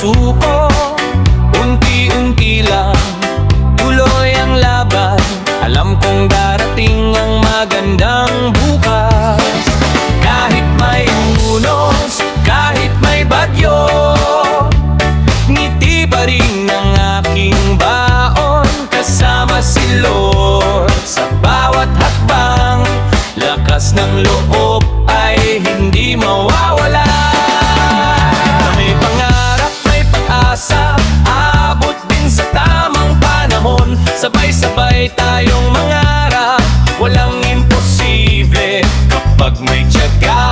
suko, unti-unti lang tuloy ang laban. Alam kong darating ang magandang bukas. Kahit may unos, kahit may bagyo, ngiti pa rin ang aking baon. Kasama si Lord sa bawat hakbang, lakas ng loob ay hindi mawawala. May pangarap, may pag-asa, abot din sa tamang panahon. Sabay-sabay tayong mangarap, walang imposible kapag may tiyaga.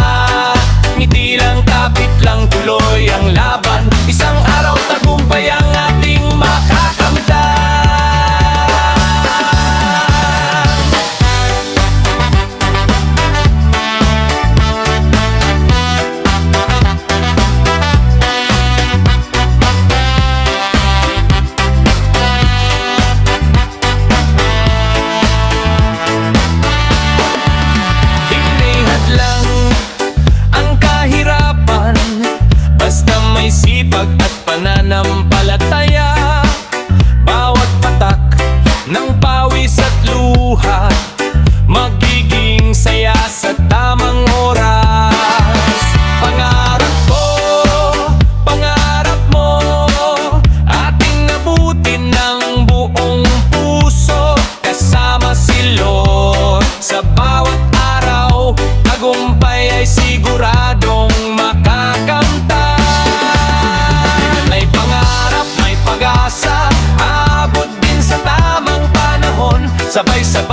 Ngiti lang, kapit lang, tuloy ang laban. Isang araw tagumpay ang ating makakamtan. May sipag at pananampalataya, bawat patak ng pawis at luha magiging saya sa tamang oras. Pangarap ko, pangarap mo, ating nabutin ng buong puso. Kasama si Lord sa bawat araw, tagumpay ay siguradong makakamtan. Abot din sa tamang panahon, sabay-sabay